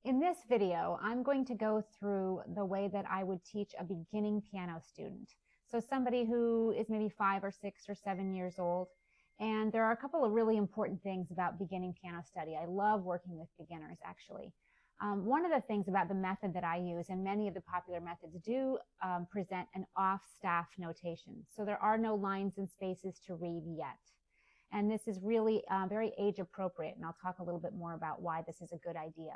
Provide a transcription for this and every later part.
In this video, I'm going to go through the way that I would teach a beginning piano student. So somebody who is maybe 5 or 6 or 7 years old. And there are a couple of really important things about beginning piano study. I love working with beginners, actually. One of the things about the method that I use, and many of the popular methods do present an off-staff notation. So there are no lines and spaces to read yet. And this is really very age appropriate, and I'll talk a little bit more about why this is a good idea.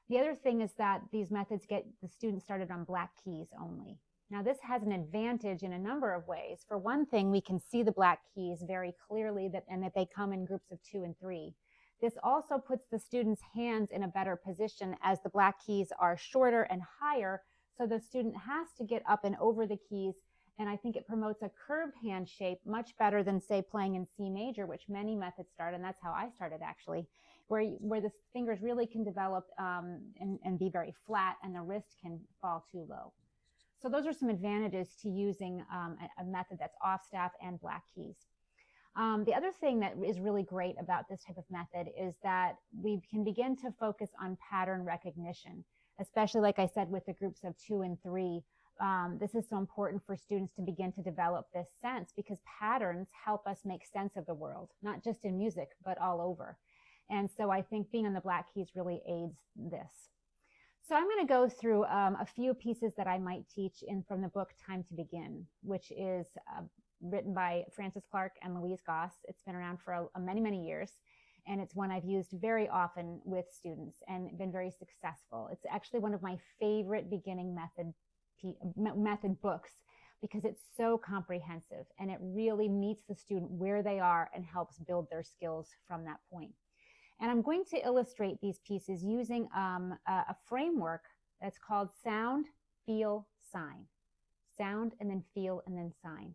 The other thing is that these methods get the students started on black keys only. Now this has an advantage in a number of ways. For one thing, we can see the black keys very clearly and that they come in groups of 2 and 3. This also puts the student's hands in a better position as the black keys are shorter and higher, so the student has to get up and over the keys, and I think it promotes a curved hand shape much better than, say, playing in C major, which many methods start, and that's how I started actually, where the fingers really can develop and be very flat, and the wrist can fall too low. So those are some advantages to using a method that's off staff and black keys. The other thing that is really great about this type of method is that we can begin to focus on pattern recognition, especially, like I said, with the groups of 2 and 3. This is so important for students to begin to develop this sense, because patterns help us make sense of the world, not just in music, but all over. And so I think being on the black keys really aids this. So I'm going to go through a few pieces that I might teach from the book Time to Begin, which is written by Frances Clark and Louise Goss. It's been around for many, many years, and it's one I've used very often with students and been very successful. It's actually one of my favorite beginning method books, because it's so comprehensive and it really meets the student where they are and helps build their skills from that point. And I'm going to illustrate these pieces using a framework that's called sound, feel, sign. Sound, and then feel, and then sign.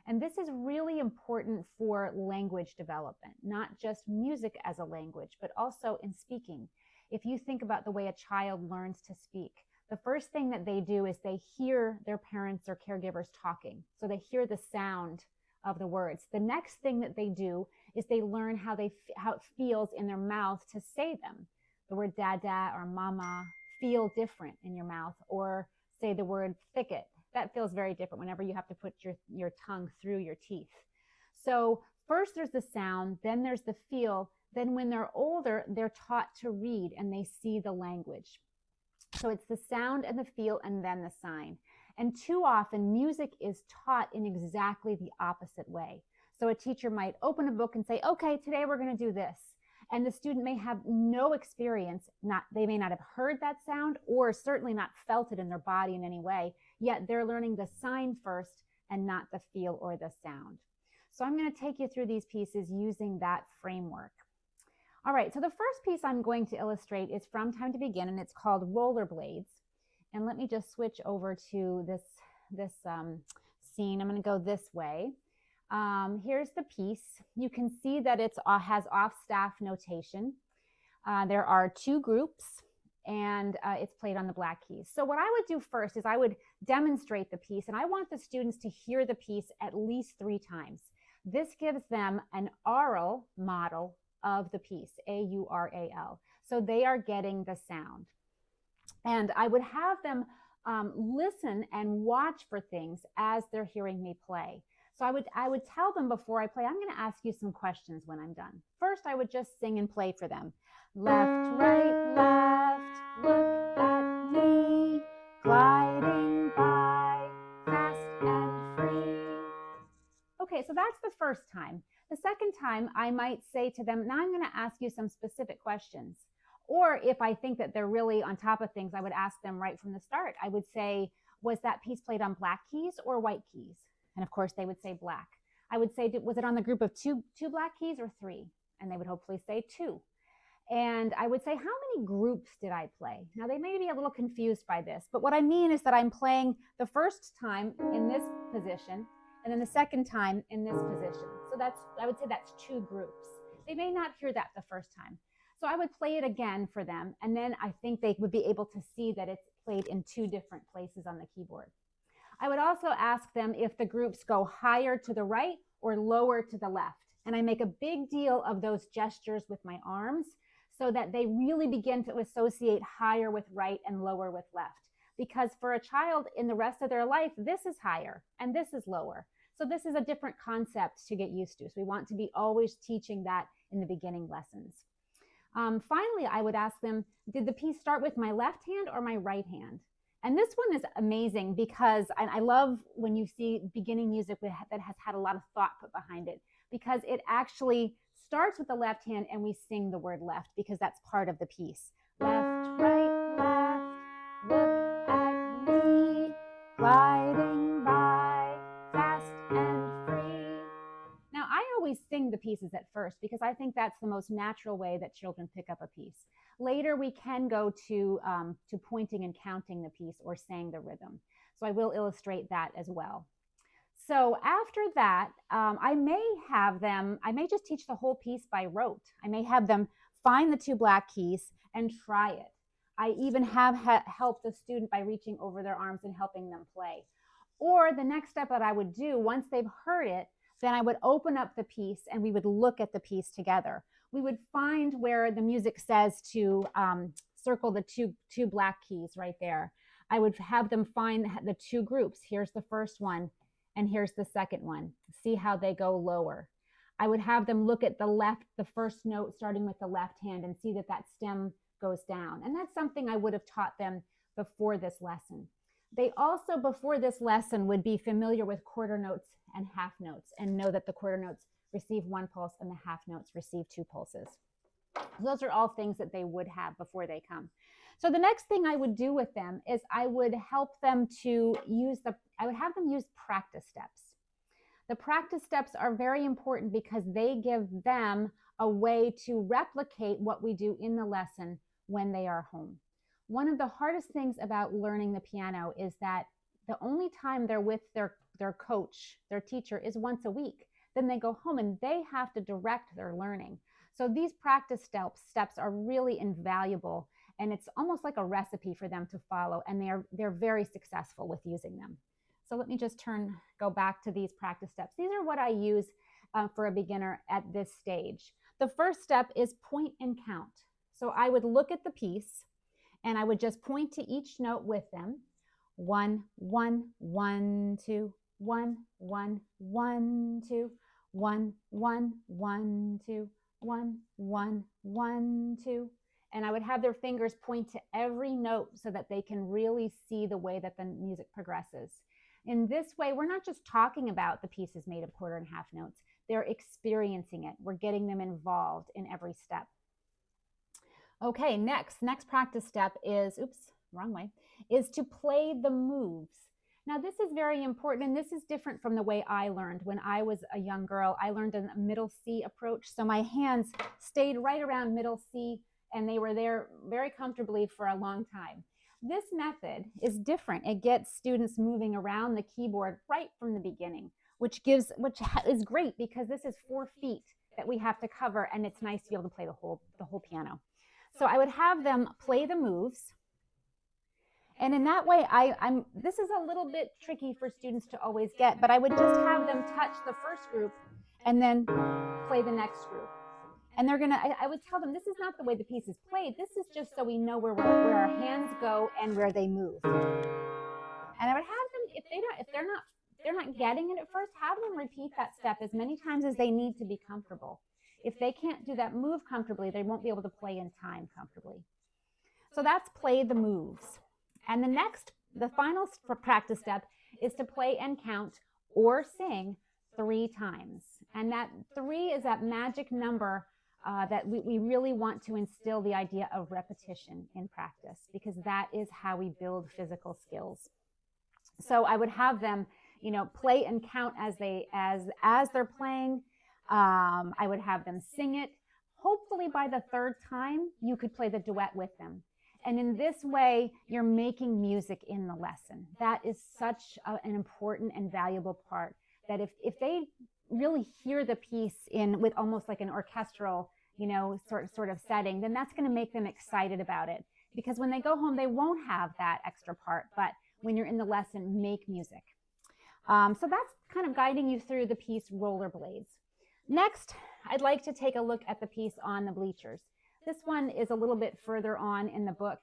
And this is really important for language development, not just music as a language, but also in speaking. If you think about the way a child learns to speak, the first thing that they do is they hear their parents or caregivers talking. So they hear the sound of the words. The next thing that they do is they learn how it feels in their mouth to say them. The word dada or mama feel different in your mouth, or say the word thicket. That feels very different whenever you have to put your tongue through your teeth. So first there's the sound, then there's the feel. Then when they're older, they're taught to read and they see the language. So it's the sound and the feel and then the sign. And too often music is taught in exactly the opposite way. So a teacher might open a book and say, okay, today we're going to do this. And the student may have no experience, they may not have heard that sound or certainly not felt it in their body in any way, yet they're learning the sign first and not the feel or the sound. So I'm going to take you through these pieces using that framework. All right, so the first piece I'm going to illustrate is from Time to Begin, and it's called Rollerblades. And let me just switch over to this scene. I'm going to go this way. Here's the piece. You can see that it has off-staff notation. There are 2 groups, and it's played on the black keys. So what I would do first is I would demonstrate the piece, and I want the students to hear the piece at least 3 times. This gives them an aural model of the piece, A-U-R-A-L. So they are getting the sound. And I would have them listen and watch for things as they're hearing me play. So I would tell them before I play, I'm going to ask you some questions when I'm done. First, I would just sing and play for them. Left, right, left, look at me, gliding by, fast and free. Okay, so that's the first time. The second time, I might say to them, now I'm going to ask you some specific questions. Or if I think that they're really on top of things, I would ask them right from the start. I would say, was that piece played on black keys or white keys? And of course, they would say black. I would say, was it on the group of two black keys or 3? And they would hopefully say 2. And I would say, how many groups did I play? Now, they may be a little confused by this, but what I mean is that I'm playing the first time in this position, and then the second time in this position. So I would say that's 2 groups. They may not hear that the first time. So I would play it again for them, and then I think they would be able to see that it's played in 2 different places on the keyboard. I would also ask them if the groups go higher to the right or lower to the left. And I make a big deal of those gestures with my arms so that they really begin to associate higher with right and lower with left. Because for a child in the rest of their life, this is higher and this is lower. So this is a different concept to get used to. So we want to be always teaching that in the beginning lessons. Finally, I would ask them, did the piece start with my left hand or my right hand? And this one is amazing because I love when you see beginning music that has had a lot of thought put behind it, because it actually starts with the left hand and we sing the word left because that's part of the piece. Left, right, left, look at me, gliding by, fast and free. Now, I always sing the pieces at first because I think that's the most natural way that children pick up a piece. Later, we can go to pointing and counting the piece or saying the rhythm. So I will illustrate that as well. So after that, I may just teach the whole piece by rote. I may have them find the 2 black keys and try it. I even have helped the student by reaching over their arms and helping them play. Or the next step that I would do, once they've heard it, then I would open up the piece and we would look at the piece together. We would find where the music says to circle the two black keys right there. I would have them find the 2 groups. Here's the first one and here's the second one. See how they go lower. I would have them look at the first note starting with the left hand and see that stem goes down. And that's something I would have taught them before this lesson. They also, before this lesson, would be familiar with quarter notes and half notes and know that the quarter notes receive 1 pulse and the half notes receive 2 pulses. Those are all things that they would have before they come. So the next thing I would do with them is I would help them to I would have them use practice steps. The practice steps are very important because they give them a way to replicate what we do in the lesson when they are home. One of the hardest things about learning the piano is that the only time they're with their coach, their teacher, is once a week. Then they go home and they have to direct their learning. So these practice steps are really invaluable, and it's almost like a recipe for them to follow, and they're very successful with using them. So let me just go back to these practice steps. These are what I use for a beginner at this stage. The first step is point and count. So I would look at the piece and I would just point to each note with them. 1, 1, 1, 2, 1, 1, 1, 2, 1, 1, 1, 2, 1, 1, 1, 2. And I would have their fingers point to every note so that they can really see the way that the music progresses. In this way, we're not just talking about the pieces made of quarter and half notes. They're experiencing it. We're getting them involved in every step. Okay, next practice step is, is to play the moves. Now, this is very important, and this is different from the way I learned. When I was a young girl, I learned a middle C approach. So my hands stayed right around middle C, and they were there very comfortably for a long time. This method is different. It gets students moving around the keyboard right from the beginning, which is great because this is 4 feet that we have to cover, and it's nice to be able to play the whole piano. So I would have them play the moves. And in that way, this is a little bit tricky for students to always get, but I would just have them touch the first group and then play the next group. And I would tell them, this is not the way the piece is played. This is just so we know where our hands go and where they move. And I would have them, if they're not getting it at first, have them repeat that step as many times as they need to be comfortable. If they can't do that move comfortably, they won't be able to play in time comfortably. So that's play the moves. And the final practice step is to play and count or sing 3 times. And that 3 is that magic number that we really want to instill the idea of repetition in practice, because that is how we build physical skills. So I would have them, play and count as they're playing. I would have them sing it. Hopefully by the 3rd time, you could play the duet with them. And in this way, you're making music in the lesson. That is such an important and valuable part, that if they really hear the piece with almost like an orchestral, sort of setting, then that's going to make them excited about it. Because when they go home, they won't have that extra part. But when you're in the lesson, make music. So that's kind of guiding you through the piece Rollerblades. Next, I'd like to take a look at the piece On the Bleachers. This one is a little bit further on in the book.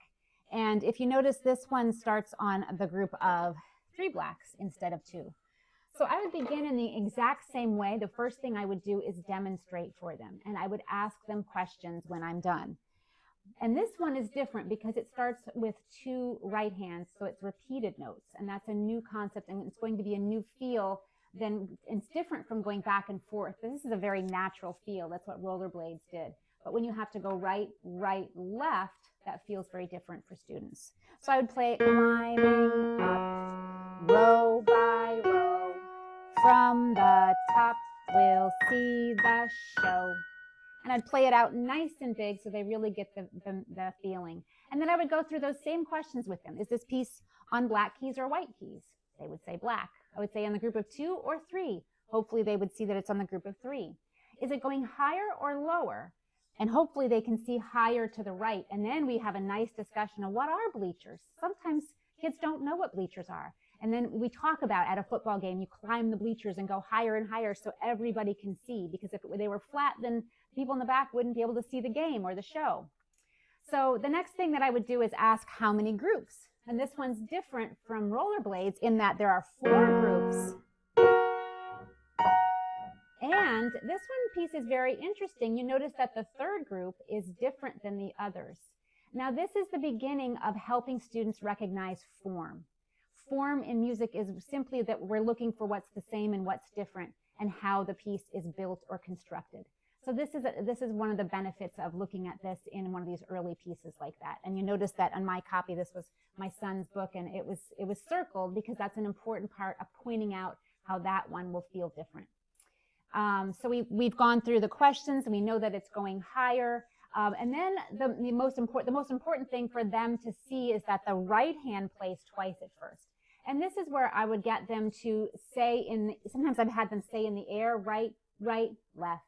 And if you notice, this one starts on the group of 3 blacks instead of 2. So I would begin in the exact same way. The first thing I would do is demonstrate for them, and I would ask them questions when I'm done. And this one is different because it starts with 2 right hands, so it's repeated notes, and that's a new concept, and it's going to be a new feel. Then it's different from going back and forth. This is a very natural feel. That's what rollerblades did. But when you have to go right, right, left, that feels very different for students. So I would play climbing up, row by row. From the top, we'll see the show. And I'd play it out nice and big so they really get the feeling. And then I would go through those same questions with them. Is this piece on black keys or white keys? They would say black. I would say on the group of 2 or 3. Hopefully they would see that it's on the group of 3. Is it going higher or lower? And hopefully they can see higher to the right. And then we have a nice discussion of what are bleachers. Sometimes kids don't know what bleachers are. And then we talk about at a football game, you climb the bleachers and go higher and higher so everybody can see. Because if they were flat, then people in the back wouldn't be able to see the game or the show. So the next thing that I would do is ask how many groups. And this one's different from rollerblades in that there are 4 groups. And this one piece is very interesting. You notice that the 3rd group is different than the others. Now this is the beginning of helping students recognize form. Form in music is simply that we're looking for what's the same and what's different and how the piece is built or constructed. So this is one of the benefits of looking at this in one of these early pieces like that. And you notice that on my copy, this was my son's book, and it was circled because that's an important part of pointing out how that one will feel different. So we've gone through the questions, and we know that it's going higher. And then the most important thing for them to see is that the right hand plays twice at first. And this is where I would get them to say sometimes I've had them say in the air, right, right, left,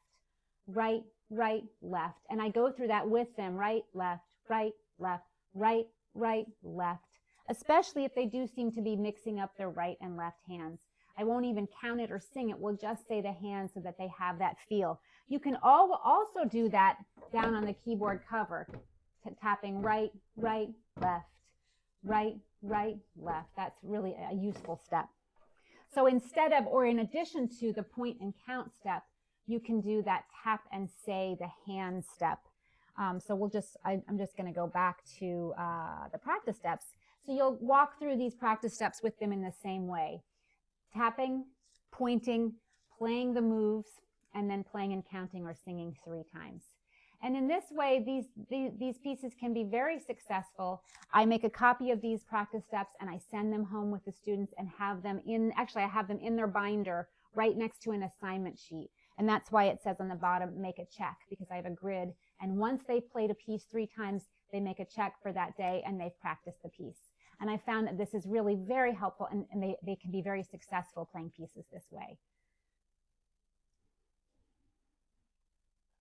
right, right, left. And I go through that with them, right, left, right, left, right, right, left, especially if they do seem to be mixing up their right and left hands. I won't even count it or sing it. We'll just say the hands so that they have that feel. You can also do that down on the keyboard cover, tapping right, right, left, right, right, left. That's really a useful step. So instead of, or in addition to the point and count step, you can do that tap and say the hand step. So I'm just going to go back to the practice steps. So you'll walk through these practice steps with them in the same way. Tapping, pointing, playing the moves, and then playing and counting or singing 3 times. And in this way, these pieces can be very successful. I make a copy of these practice steps and I send them home with the students and have them I have them in their binder right next to an assignment sheet. And that's why it says on the bottom, make a check, because I have a grid. And once they've played a piece 3 times, they make a check for that day and they've practiced the piece. And I found that this is really very helpful, and they can be very successful playing pieces this way.